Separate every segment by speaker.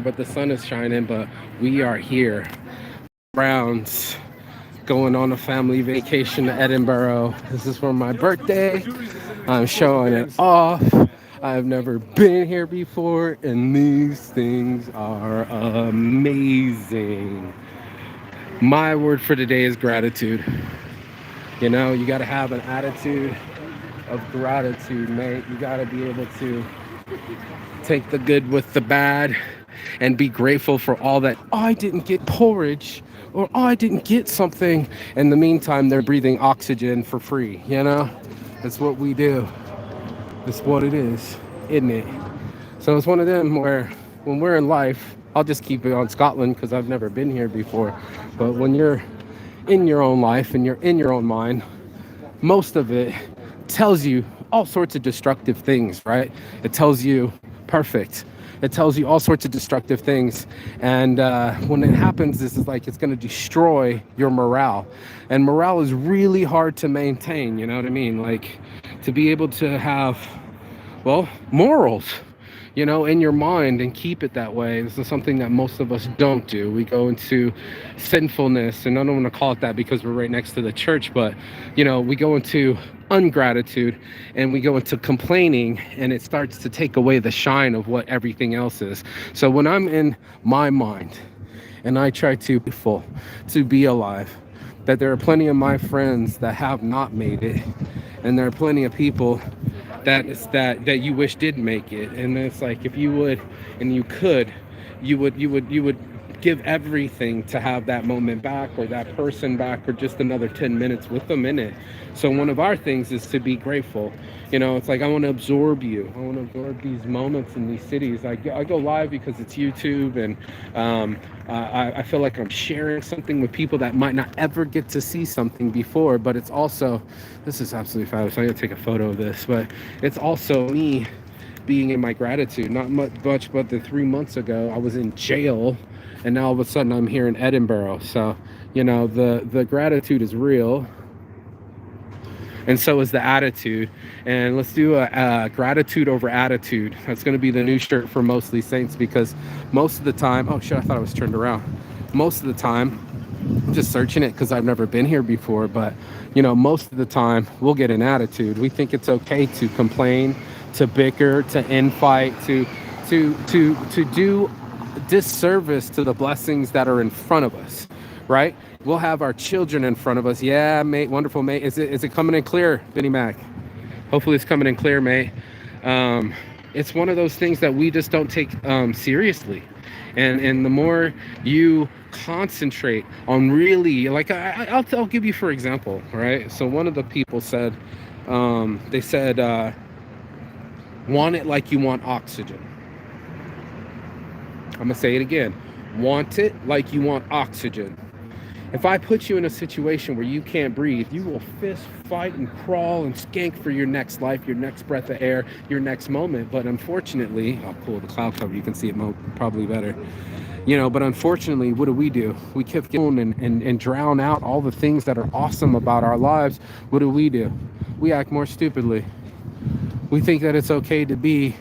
Speaker 1: but the sun is shining, but we are here. Browns going on a family vacation to Edinburgh. This is for my birthday. I'm showing it off. I've never been here before, and these things are amazing. My word for today is gratitude. You know, you got to have an attitude of gratitude, mate. You got to be able to take the good with the bad and be grateful for all that. Oh, I didn't get porridge, or oh, I didn't get something. In the meantime, they're breathing oxygen for free. You know, that's what we do. It's what it is, isn't it? So it's one of them where when we're in life, I'll just keep it on Scotland because I've never been here before. But when you're in your own life and you're in your own mind, most of it tells you all sorts of destructive things, right? It tells you perfect. It tells you all sorts of destructive things. And when it happens, this is like it's going to destroy your morale. And morale is really hard to maintain, you know what I mean? Like to be able to have, well, morals, you know, in your mind and keep it that way. This is something that most of us don't do. We go into sinfulness, and I don't want to call it that because we're right next to the church, but, you know, we go into ungratitude and we go into complaining, and it starts to take away the shine of what everything else is. So when I'm in my mind and I try to be full, to be alive, that there are plenty of my friends that have not made it, and there are plenty of people that you wish did make it. And it's like, if you would and you could, you would give everything to have that moment back, or that person back, or just another 10 minutes with them in it. So one of our things is to be grateful. You know, it's like, I want to absorb you. I want to absorb these moments in these cities. I go live because it's YouTube, and I feel like I'm sharing something with people that might not ever get to see something before. But it's also, this is absolutely fabulous. I'm going to take a photo of this, but it's also me being in my gratitude. Not much, but the 3 months ago, I was in jail, and now all of a sudden I'm here in Edinburgh. So, you know, the gratitude is real. And so is the attitude. And let's do a gratitude over attitude. That's going to be the new shirt for Mostly Saints, because most of the time, oh shit, I thought I was turned around. Most of the time, I'm just searching it because I've never been here before, but you know, most of the time we'll get an attitude. We think it's okay to complain, to bicker, to infight, to do disservice to the blessings that are in front of us, right? We'll have our children in front of us. Yeah, mate, wonderful, mate. Is it coming in clear, Benny Mac? Hopefully it's coming in clear, mate. It's one of those things that we just don't take seriously. And the more you concentrate on really, like, I'll give you for example, right? So one of the people said, they said, want it like you want oxygen. I'm gonna say it again. Want it like you want oxygen. If I put you in a situation where you can't breathe, you will fist fight and crawl and skank for your next life, your next breath of air, your next moment. But unfortunately, I'll pull the cloud cover, you can see it probably better. You know, but unfortunately, what do? We keep going and drown out all the things that are awesome about our lives. What do? We act more stupidly. We think that it's okay to be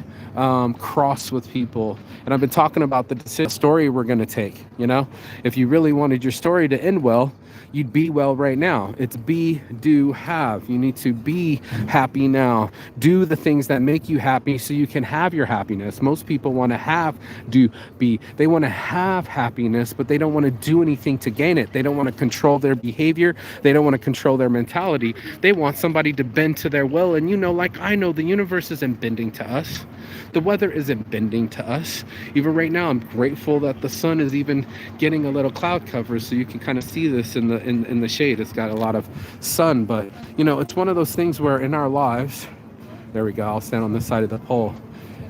Speaker 1: cross with people. And I've been talking about the story we're going to take. You know, if you really wanted your story to end well, you'd be well right now. It's be, do, have. You need to be happy now. Do the things that make you happy so you can have your happiness. Most people want to have, do, be. They want to have happiness, but they don't want to do anything to gain it. They don't want to control their behavior. They don't want to control their mentality. They want somebody to bend to their will. And you know, like I know, the universe isn't bending to us. The weather isn't bending to us. Even right now, I'm grateful that the sun is even getting a little cloud cover, so you can kind of see this in the shade. It's got a lot of sun, but you know, it's one of those things where in our lives, there we go, I'll stand on this side of the pole.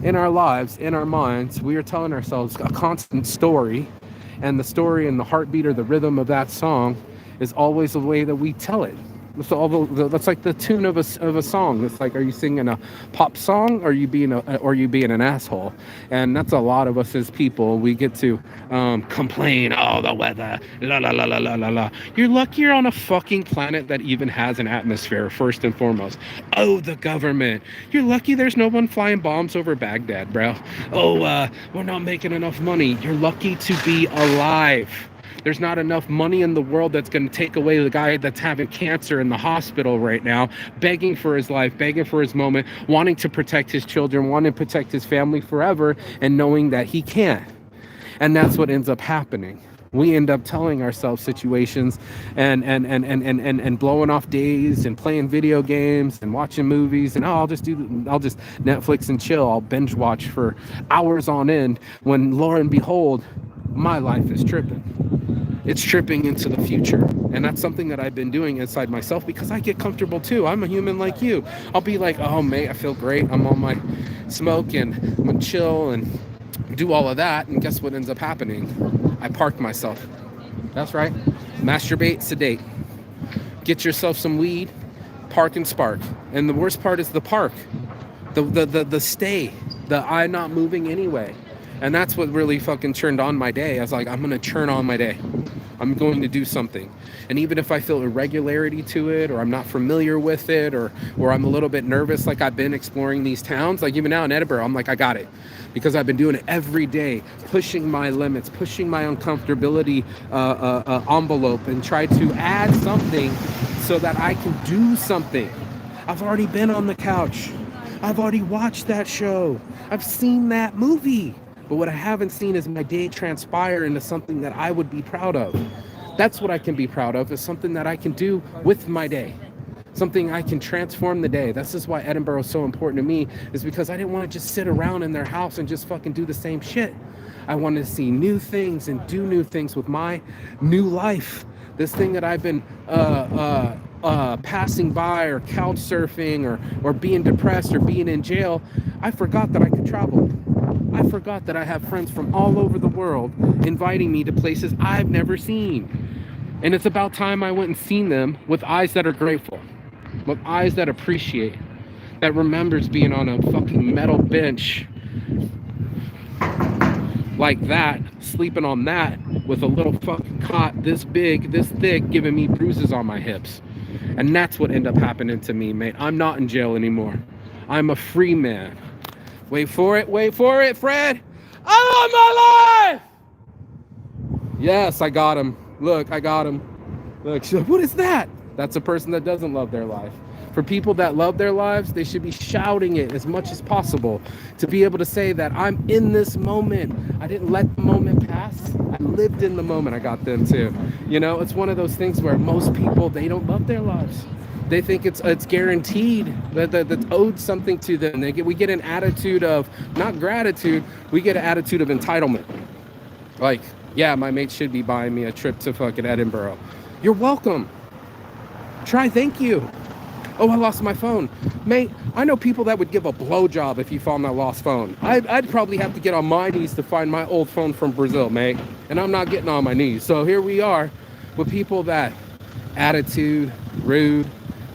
Speaker 1: In our lives, in our minds, we are telling ourselves a constant story, and the story and the heartbeat or the rhythm of that song is always the way that we tell it. That's like the tune of a song. It's like, are you singing a pop song, or are you being an asshole? And that's a lot of us as people. We get to complain, oh, the weather, la la la la la la la. You're lucky you're on a fucking planet that even has an atmosphere, first and foremost. Oh, the government. You're lucky there's no one flying bombs over Baghdad, bro. Oh, we're not making enough money. You're lucky to be alive. There's not enough money in the world that's going to take away the guy that's having cancer in the hospital right now, begging for his life, begging for his moment, wanting to protect his children, wanting to protect his family forever, and knowing that he can't. And that's what ends up happening. We end up telling ourselves situations and blowing off days and playing video games and watching movies, and I'll just Netflix and chill. I'll binge watch for hours on end, when lo and behold, my life is tripping. It's tripping into the future. And that's something that I've been doing inside myself, because I get comfortable too. I'm a human like you. I'll be like, oh mate, I feel great. I'm on my smoke and I'm gonna chill and do all of that. And guess what ends up happening? I park myself. That's right. Masturbate, sedate. Get yourself some weed, park and spark. And the worst part is the park. The stay. The I'm not moving anyway. And that's what really fucking turned on my day. I was like, I'm going to turn on my day. I'm going to do something. And even if I feel irregularity to it, or I'm not familiar with it, or I'm a little bit nervous, like I've been exploring these towns, like even now in Edinburgh, I'm like, I got it. Because I've been doing it every day, pushing my limits, pushing my uncomfortability envelope, and try to add something so that I can do something. I've already been on the couch. I've already watched that show. I've seen that movie. But what I haven't seen is my day transpire into something that I would be proud of. That's what I can be proud of, is something that I can do with my day. Something I can transform the day. This is why Edinburgh is so important to me, is because I didn't want to just sit around in their house and just fucking do the same shit. I wanted to see new things and do new things with my new life. This thing that I've been passing by, or couch surfing, or being depressed, or being in jail, I forgot that I could travel. I forgot that I have friends from all over the world inviting me to places I've never seen. And it's about time I went and seen them with eyes that are grateful, with eyes that appreciate, that remembers being on a fucking metal bench like that, sleeping on that, with a little fucking cot this big, this thick, giving me bruises on my hips. And that's what ended up happening to me, mate. I'm not in jail anymore. I'm a free man. Wait for it, Fred. I'm alive! Yes, I got him. Look, I got him. Look, she's like, what is that? That's a person that doesn't love their life. For people that love their lives, they should be shouting it as much as possible, to be able to say that I'm in this moment. I didn't let the moment pass. I lived in the moment. I got them too. You know, it's one of those things where most people, they don't love their lives. They think it's guaranteed, that's owed something to them. We get an attitude of, not gratitude, we get an attitude of entitlement. Like, yeah, my mate should be buying me a trip to fucking Edinburgh. You're welcome. Thank you. Oh, I lost my phone. Mate, I know people that would give a blowjob if you found that lost phone. I'd probably have to get on my knees to find my old phone from Brazil, mate. And I'm not getting on my knees. So here we are with people that attitude, rude,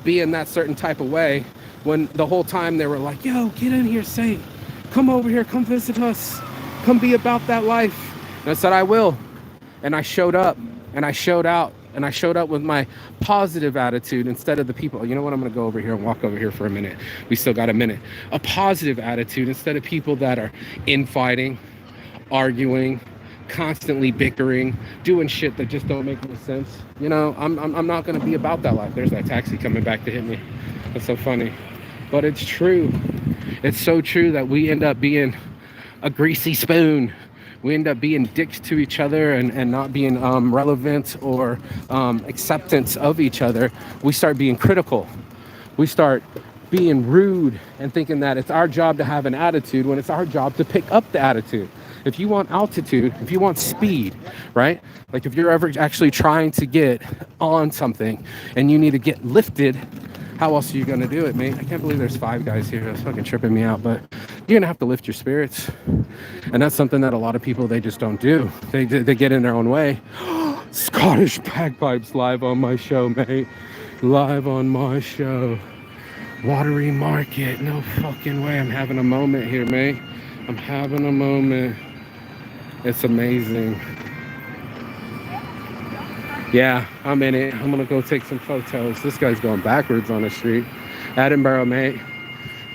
Speaker 1: be in that certain type of way, when the whole time they were like, yo, get in here, Saint. Come over here, come visit us. Come be about that life. And I said, I will. And I showed up, and I showed out, and I showed up with my positive attitude instead of the people. You know what? I'm going to go over here and walk over here for a minute. We still got a minute. A positive attitude instead of people that are infighting, arguing, constantly bickering, doing shit that just don't make any sense. You know, I'm not going to be about that life. There's that taxi coming back to hit me. That's so funny. But it's true. It's so true that we end up being a greasy spoon. We end up being dicks to each other and not being relevant or acceptance of each other. We start being critical. We start being rude and thinking that it's our job to have an attitude, when it's our job to pick up the attitude. If you want altitude, if you want speed, right? Like if you're ever actually trying to get on something and you need to get lifted, how else are you going to do it, mate? I can't believe there's 5 guys here. That's fucking tripping me out. But you're going to have to lift your spirits. And that's something that a lot of people, they just don't do. They get in their own way. Scottish bagpipes live on my show, mate. Live on my show. Watery Market. No fucking way. I'm having a moment here, mate. I'm having a moment. It's amazing. Yeah, I'm in it. I'm gonna go take some photos. This guy's going backwards on the street. Edinburgh, mate.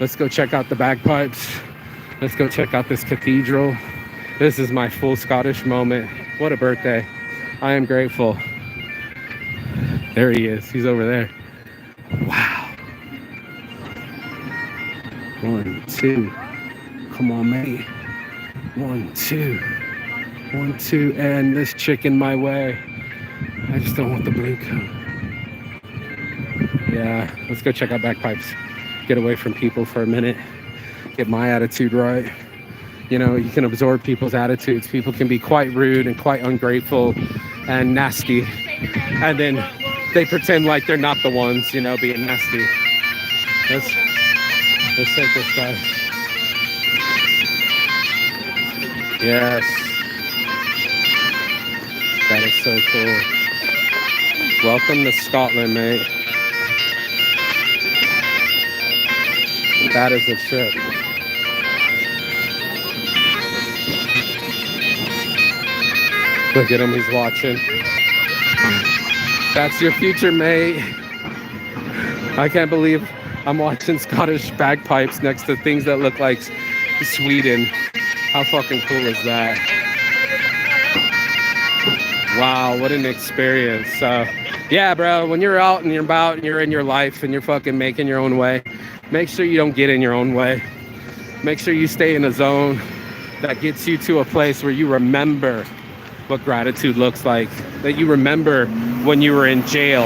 Speaker 1: Let's go check out the bagpipes. Let's go check out this cathedral. This is my full Scottish moment. What a birthday. I am grateful. There he is. He's over there. Wow. 1, 2. Come on, mate. 1, 2. 1, 2. And this chick in my way. I just don't want the blue coat. Yeah, let's go check out bagpipes. Get away from people for a minute. Get my attitude right. You know, you can absorb people's attitudes. People can be quite rude and quite ungrateful and nasty. And then they pretend like they're not the ones, you know, being nasty. Let's take this guy. Yes. That is so cool. Welcome to Scotland, mate. That is a trip. Look at him, he's watching. That's your future, mate. I can't believe I'm watching Scottish bagpipes next to things that look like Sweden. How fucking cool is that? Wow, what an experience. Yeah, bro, when you're out and you're about and you're in your life and you're fucking making your own way, make sure you don't get in your own way. Make sure you stay in a zone that gets you to a place where you remember what gratitude looks like. That you remember when you were in jail,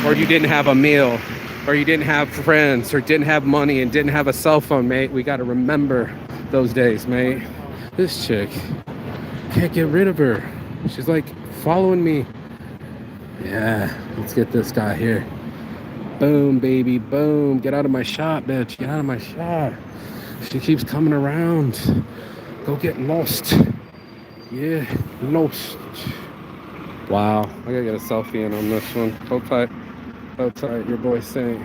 Speaker 1: or you didn't have a meal, or you didn't have friends, or didn't have money and didn't have a cell phone, mate. We got to remember those days, mate. This chick, can't get rid of her. She's like following me. Yeah, let's get this guy here. Boom, baby, boom. Get out of my shot, bitch. Get out of my shot. She keeps coming around. Go get lost. Yeah, lost. Wow, I gotta get a selfie in on this one. Hold tight. Hold tight. Your boy Saint.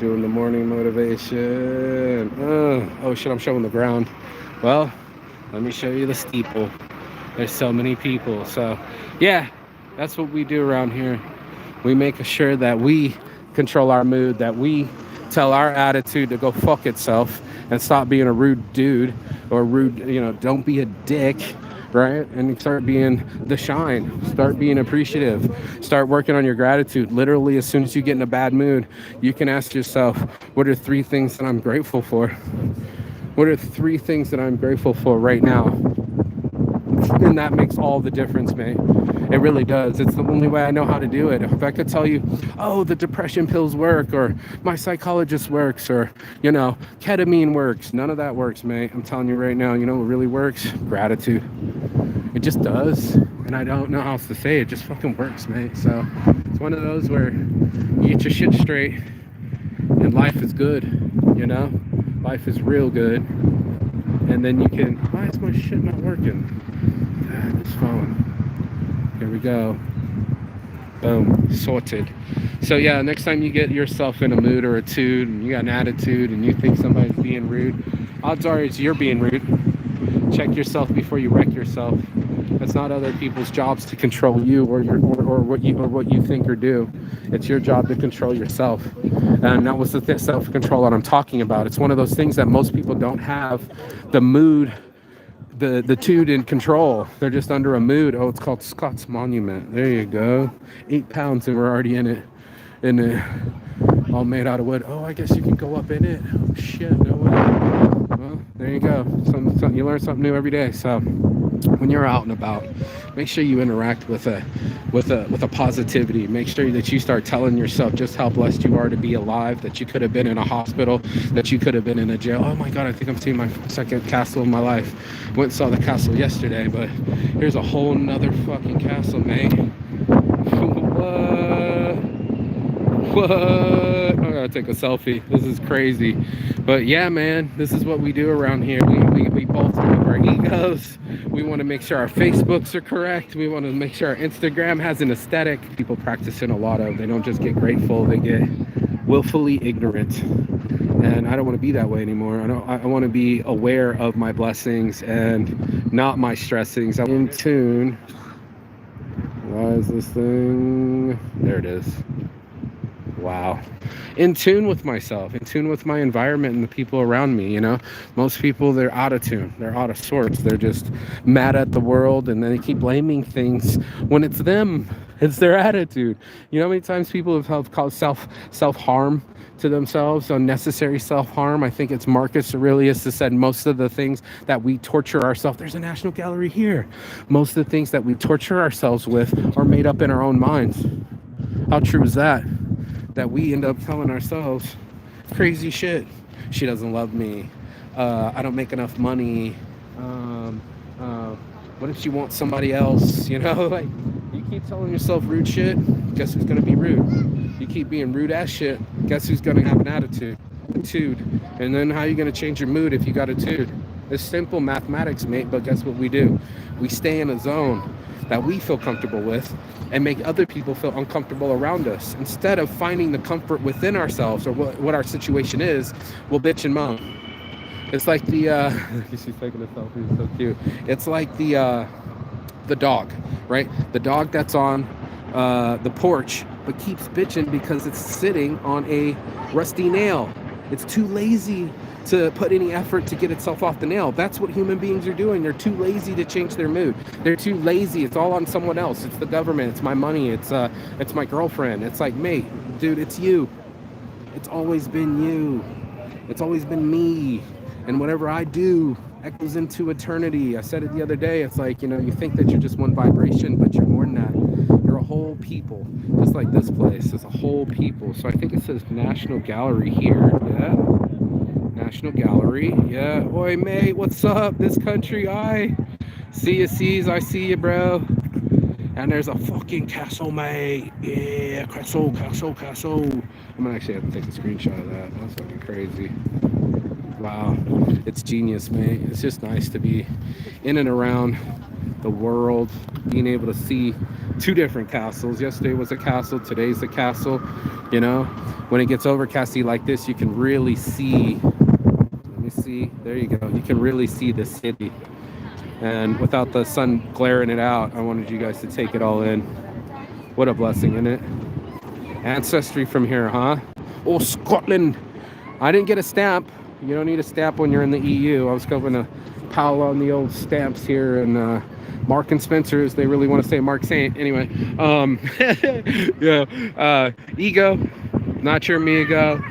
Speaker 1: Doing the morning motivation. Oh shit, I'm showing the ground. Well, let me show you the steeple. There's so many people. So, yeah, that's what we do around here. We make sure that we control our mood, that we tell our attitude to go fuck itself and stop being a rude dude or rude, you know, don't be a dick, right? And start being the shine, start being appreciative, start working on your gratitude. Literally, as soon as you get in a bad mood, you can ask yourself, what are 3 things that I'm grateful for? What are 3 things that I'm grateful for right now? And that makes all the difference, mate. It really does. It's the only way I know how to do it. If I could tell you, oh, the depression pills work, or my psychologist works, or, you know, ketamine works. None of that works, mate. I'm telling you right now, you know what really works? Gratitude. It just does. And I don't know how else to say it. It just fucking works, mate. So it's one of those where you get your shit straight and life is good, you know? Life is real good. And then you can, why is my shit not working? God, this phone. Here we go. Boom, sorted. So yeah, next time you get yourself in a mood or a tude and you got an attitude and you think somebody's being rude, odds are it's you're being rude. Check yourself before you wreck yourself. It's not other people's jobs to control you or what you think or do. It's your job to control yourself. And that was the self-control that I'm talking about. It's one of those things that most people don't have the mood, the tude in control. They're just under a mood. Oh, it's called Scott's Monument. There you go. 8 pounds and we're already in it. All made out of wood. Oh, I guess you can go up in it. Oh shit, no way. Well, there you go. You learn something new every day. So when you're out and about, make sure you interact with a positivity. Make sure that you start telling yourself just how blessed you are to be alive, that you could have been in a hospital, that you could have been in a jail. Oh my God, I think I'm seeing my second castle in my life. Went and saw the castle yesterday, but here's a whole nother fucking castle, man. What? I trying to take a selfie. This is crazy. But yeah, man, this is what we do around here. We bolster up our egos. We want to make sure our Facebooks are correct. We want to make sure our Instagram has an aesthetic. People practicing a lot of, they don't just get grateful, they get willfully ignorant. And I don't want to be that way anymore. I want to be aware of my blessings and not my stressings. I'm in tune. Why is this thing? There it is. Wow. In tune with myself, in tune with my environment and the people around me. You know, most people, they're out of tune, they're out of sorts, they're just mad at the world, and then they keep blaming things when it's them, it's their attitude. You know how many times people have caused self-harm to themselves, unnecessary self-harm? I think it's Marcus Aurelius that said most of the things that we torture ourselves, there's a National Gallery here, most of the things that we torture ourselves with are made up in our own minds. How true is that? That we end up telling ourselves crazy shit. She doesn't love me. I don't make enough money. What if she wants somebody else? You know, like, you keep telling yourself rude shit, guess who's gonna be rude? You keep being rude ass shit, guess who's gonna have an attitude? And then how are you gonna change your mood if you got attitude? It's simple mathematics, mate, but guess what we do? We stay in a zone that we feel comfortable with and make other people feel uncomfortable around us. Instead of finding the comfort within ourselves or what our situation is, we'll bitch and moan. It's like the she's taking a selfie, it's so cute. It's like the dog, right? The dog that's on the porch but keeps bitching because it's sitting on a rusty nail. It's too lazy to put any effort to get itself off the nail. That's what human beings are doing. They're too lazy to change their mood. They're too lazy. It's all on someone else. It's the government. It's my money. It's my girlfriend. It's like, mate, dude, it's you. It's always been you. It's always been me. And whatever I do echoes into eternity. I said it the other day. It's like, you know, you think that you're just one vibration, but you're more than that. You're a whole people. Just like this place. It's a whole people. So I think it says National Gallery here. Yeah. National Gallery, yeah. Oi, mate, what's up? This country, I see you, sees, I see you, bro. And there's a fucking castle, mate. Yeah, castle. I'm gonna actually have to take a screenshot of that. That's fucking crazy. Wow, it's genius, mate. It's just nice to be in and around the world, being able to see two different castles. Yesterday was a castle, today's a castle. You know, when it gets overcasty like this, you can really see. See, there you go. You can really see the city, and without the sun glaring it out, I wanted you guys to take it all in. What a blessing, isn't it? Ancestry from here, huh? Oh, Scotland. I didn't get a stamp. You don't need a stamp when you're in the EU. I was going to pile on the old stamps here, and Mark and Spencer's, they really want to say Mark Saint. Anyway, yeah, ego, not your amigo.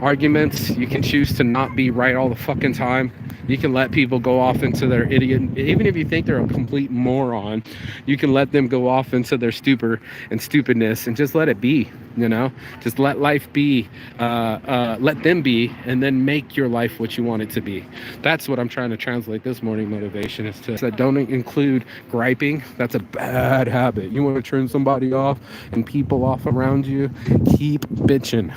Speaker 1: Arguments, you can choose to not be right all the fucking time. You can let people go off into their idiot, even if you think they're a complete moron, you can let them go off into their stupor and stupidness and just let it be, you know, just let life be, let them be, and then make your life what you want it to be. That's what I'm trying to translate this morning motivation is to that don't include griping. That's a bad habit. You want to turn somebody off and people off around you, keep bitching.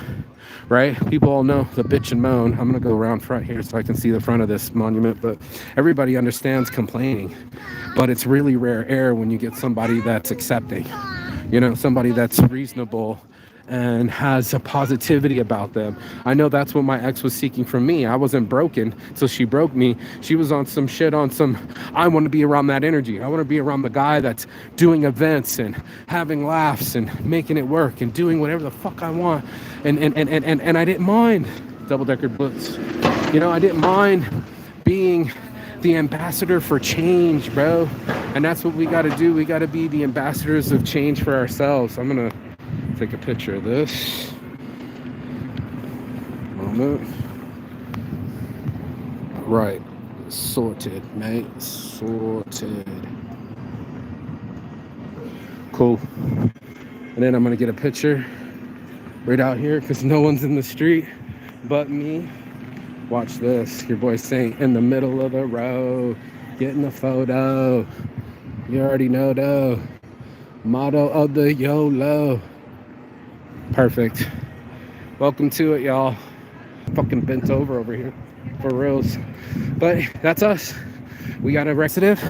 Speaker 1: Right? People all know the bitch and moan. I'm gonna go around front here so I can see the front of this monument, but everybody understands complaining. But it's really rare air when you get somebody that's accepting, you know, somebody that's reasonable and has a positivity about them. I know that's what my ex was seeking from me. I wasn't broken, so she broke me. She was on some shit, on some, I want to be around that energy. I want to be around the guy that's doing events and having laughs and making it work and doing whatever the fuck I want. And I didn't mind double-decker books. You know, I didn't mind being the ambassador for change, bro. And that's what we got to do. We got to be the ambassadors of change for ourselves. I'm going to take a picture of this. Moment. Right. Sorted, mate. Sorted. Cool. And then I'm going to get a picture right out here because no one's in the street but me. Watch this. Your boy Saint in the middle of the road. Getting a photo. You already know, though. Motto of the YOLO. Perfect. Welcome to it, y'all. Fucking bent over here for reals. But that's us. We got a recidive.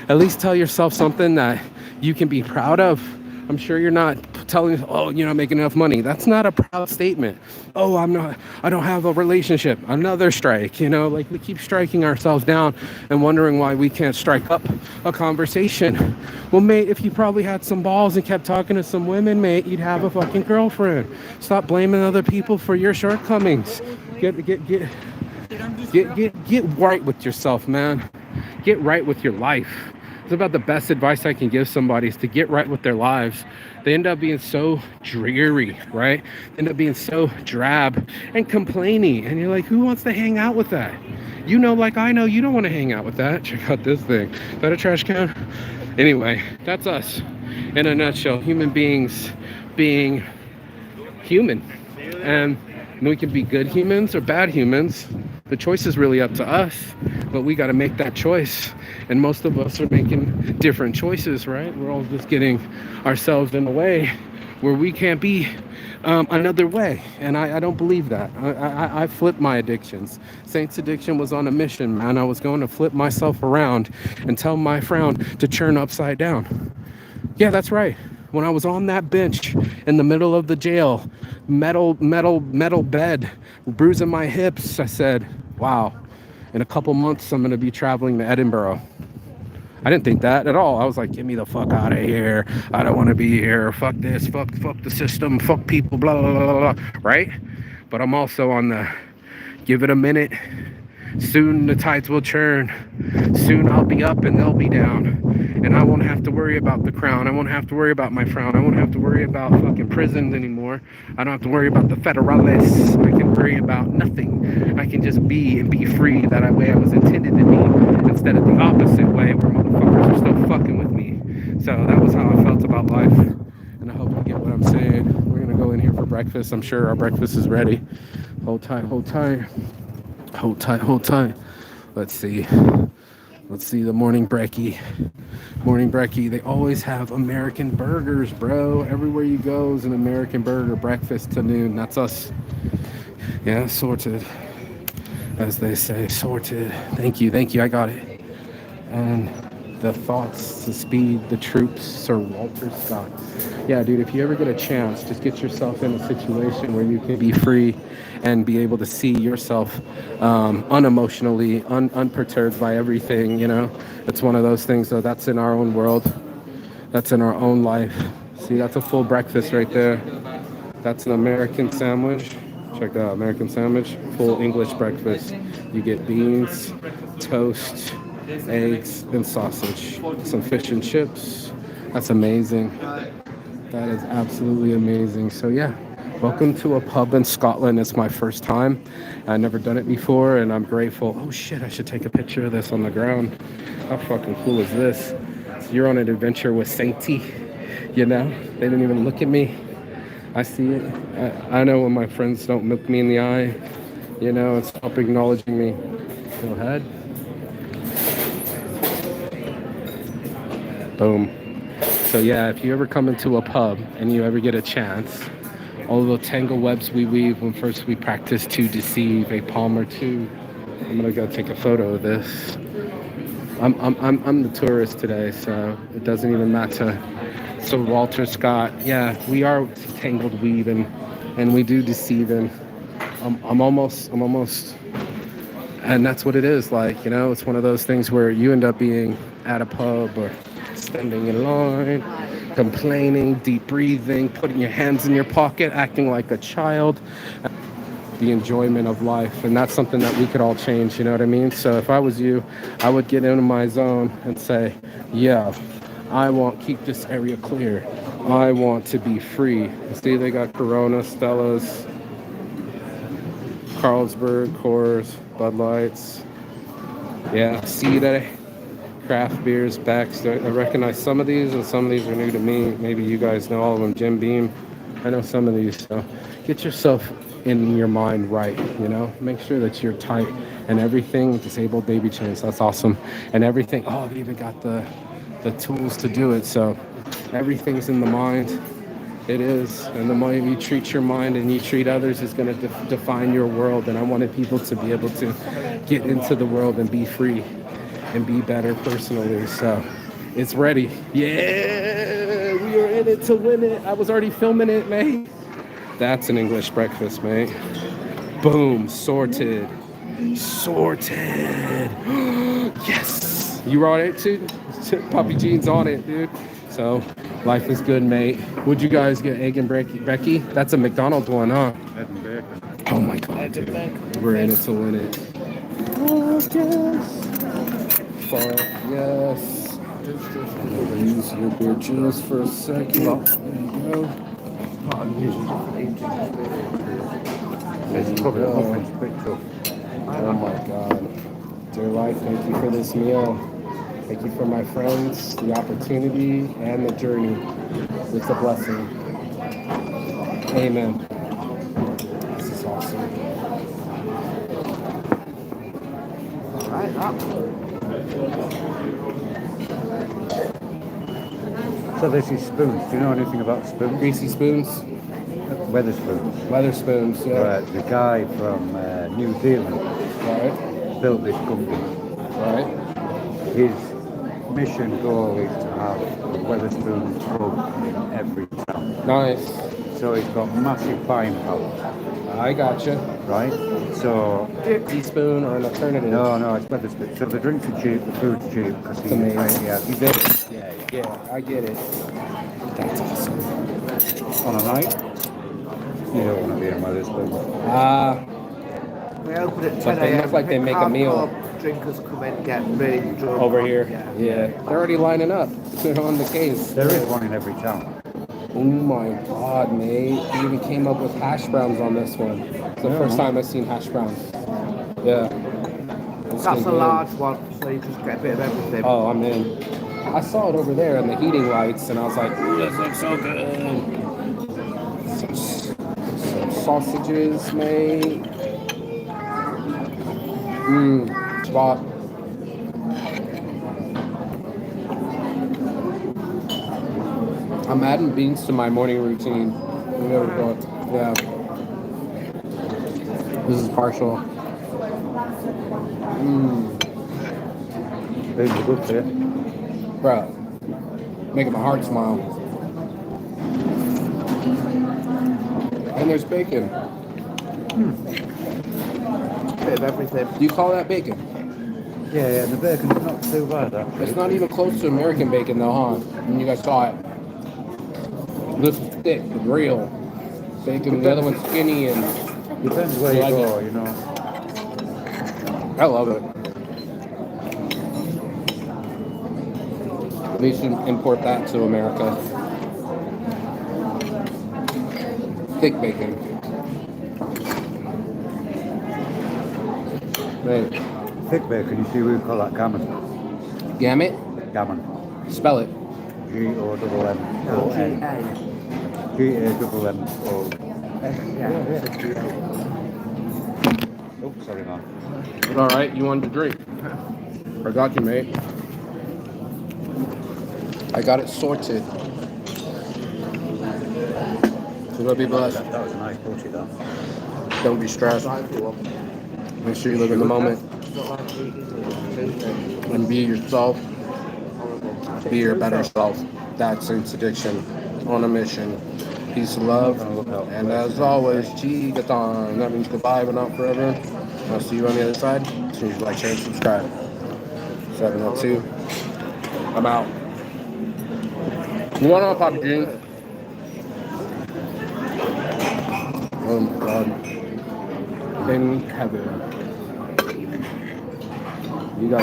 Speaker 1: At least tell yourself something that you can be proud of. I'm sure you're not telling, oh, you're not making enough money. That's not a proud statement. Oh, I don't have a relationship. Another strike, like we keep striking ourselves down and wondering why we can't strike up a conversation. Well, mate, if you probably had some balls and kept talking to some women, mate, you'd have a fucking girlfriend. Stop blaming other people for your shortcomings. Get right with yourself, man. Get right with your life. It's about the best advice I can give somebody is to get right with their lives. They end up being so dreary, right? They end up being so drab and complaining. And you're like, who wants to hang out with that? Like I know, you don't want to hang out with that. Check out this thing. Is that a trash can? Anyway, that's us in a nutshell. Human beings being human. And we can be good humans or bad humans. The choice is really up to us, but we got to make that choice. And most of us are making different choices, right? We're all just getting ourselves in a way where we can't be another way. And I don't believe that. I flipped my addictions. Saint's addiction was on a mission, man. I was going to flip myself around and tell my frown to turn upside down. Yeah, that's right. When I was on that bench in the middle of the jail, metal bed, bruising my hips, I said, wow, in a couple months, I'm going to be traveling to Edinburgh. I didn't think that at all. I was like, get me the fuck out of here. I don't want to be here. Fuck this. Fuck the system. Fuck people. Blah, blah, blah, blah. Right? But I'm also on the give it a minute. Soon the tides will turn. Soon I'll be up and they'll be down. And I won't have to worry about the crown. I won't have to worry about my frown. I won't have to worry about fucking prisons anymore. I don't have to worry about the federalists. I can worry about nothing. I can just be and be free that way I was intended to be, instead of the opposite way where motherfuckers are still fucking with me. So that was how I felt about life. And I hope you get what I'm saying. We're going to go in here for breakfast. I'm sure our breakfast is ready. Hold tight, hold tight. Hold tight, hold tight. Let's see the morning brekkie. They always have American burgers, bro. Everywhere you go is an American burger, breakfast to noon. That's us. Yeah, sorted, as they say, sorted. Thank you, I got it. And the thoughts, the speed, the troops, Sir Walter Scott. Yeah, dude, if you ever get a chance, just get yourself in a situation where you can be free and be able to see yourself unemotionally, unperturbed by everything, It's one of those things, though, that's in our own world. That's in our own life. See, that's a full breakfast right there. That's an American sandwich. Check that out, American sandwich, full English breakfast. You get beans, toast, eggs, and sausage. Some fish and chips. That's amazing. That is absolutely amazing. So yeah, welcome to a pub in Scotland. It's my first time. I've never done it before, and I'm grateful. Oh shit, I should take a picture of this on the ground. How fucking cool is this? So you're on an adventure with Sainty, They didn't even look at me. I see it. I know when my friends don't look me in the eye, and stop acknowledging me. Go ahead. Boom. So yeah, if you ever come into a pub and you ever get a chance, all the tangle webs we weave when first we practice to deceive, a palm or two. I'm gonna go take a photo of this. I'm the tourist today, so it doesn't even matter. So Walter Scott, yeah, we are tangled weave and we do deceive, and I'm almost, and that's what it is like, it's one of those things where you end up being at a pub or standing in line, complaining, deep breathing, putting your hands in your pocket, acting like a child, the enjoyment of life. And that's something that we could all change, you know what I mean? So if I was you, I would get into my zone and say, yeah, I want to keep this area clear. I want to be free. See, they got Corona, Stella's, Carlsberg, Coors, Bud Lights. Yeah, see that? Craft beers, Beck's. I recognize some of these, and some of these are new to me. Maybe you guys know all of them. Jim Beam. I know some of these. So get yourself in your mind right, Make sure that you're tight and everything. Disabled baby chains. That's awesome. And everything. Oh, they even got the tools to do it. So everything's in the mind. It is. And the way you treat your mind and you treat others is going to define your world. And I wanted people to be able to get into the world and be free and be better personally. So it's ready. Yeah, we are in it to win it. I was already filming it, mate. That's an English breakfast, mate. Boom, sorted. Sorted. Yes. You on it too? Puppy Jean's on it, dude. So life is good, mate. Would you guys get egg and Becky? That's a McDonald's one, huh? Oh my god, dude. We're in it to win it. Oh, yes. Fuck yes. Use your beer juice for a second. There you go.
Speaker 2: It's probably a bit tough.
Speaker 1: Oh my god. Dear life, thank you for this meal. Thank you for my friends, the opportunity, and the journey. It's a blessing. Amen. This is awesome.
Speaker 2: Right up. So this is spoons. Do you know anything about spoons?
Speaker 1: Greasy spoons?
Speaker 2: Weatherspoons.
Speaker 1: Weatherspoons, yeah.
Speaker 2: Right, the guy from New Zealand
Speaker 1: Right,
Speaker 2: built this company.
Speaker 1: right.
Speaker 2: His mission goal is to have a Weatherspoons pub in every town.
Speaker 1: Nice.
Speaker 2: So he's got massive buying power,
Speaker 1: I gotcha.
Speaker 2: right? So
Speaker 1: Teaspoon or an alternative?
Speaker 2: no, it's Weatherspoons. So the drinks are cheap, the food's cheap because
Speaker 1: It's amazing.
Speaker 2: he's there.
Speaker 1: Yeah, I get it. That's awesome.
Speaker 2: On a night, you don't want to be in Weatherspoons.
Speaker 1: Ah,
Speaker 3: We open at 10
Speaker 1: but they
Speaker 3: a.m.
Speaker 1: look like they make a meal.
Speaker 3: Drinkers come in, get really drunk.
Speaker 1: over here.
Speaker 3: Yeah.
Speaker 1: They're already lining up. They're on the case.
Speaker 2: There is one in every town.
Speaker 1: Oh my god, mate. He even came up with hash browns on this one. It's the first time I've seen hash browns. Yeah. It's
Speaker 3: That's a
Speaker 1: good.
Speaker 3: large one, so you just get a bit of everything.
Speaker 1: Oh, I'm in. I saw it over there in the heating lights, and I was like, ooh, this looks so good. Some sausages, mate. Spot. I'm adding beans to my morning routine. Yeah. This is partial.
Speaker 2: These are good for you.
Speaker 1: Bro, making my heart smile. And there's bacon.
Speaker 3: Bit of everything.
Speaker 1: Do you call that bacon?
Speaker 2: Yeah, the bacon's not too bad, actually.
Speaker 1: It's not even close to American bacon though, huh? When you guys saw it. This is thick, real bacon. The other one's skinny and
Speaker 2: Depends where you
Speaker 1: like
Speaker 2: go,
Speaker 1: it.
Speaker 2: you know.
Speaker 1: I love it. We should import that to America. Thick bacon. Right.
Speaker 2: Thick bacon, you see, we call that gammon.
Speaker 1: Gamut?
Speaker 2: Gammon.
Speaker 1: Spell it.
Speaker 2: G-O-M-M-O-N. G-A-M-M-O-N. Oh, sorry, man.
Speaker 1: All right, you wanted to drink? I got you, mate. I got it sorted. So go be blessed.
Speaker 2: That was a nice butty, that.
Speaker 1: Don't be stressed. Make sure you live in the moment and be yourself. Be your better self. That's Saints Addiction on a mission. Peace and love. And as always, Chi-Gaton. That means goodbye, but not forever. I'll see you on the other side. As soon as you like, share, and subscribe. 702. I'm out. You want to Papa Jean? Oh my god. In heaven. You guys.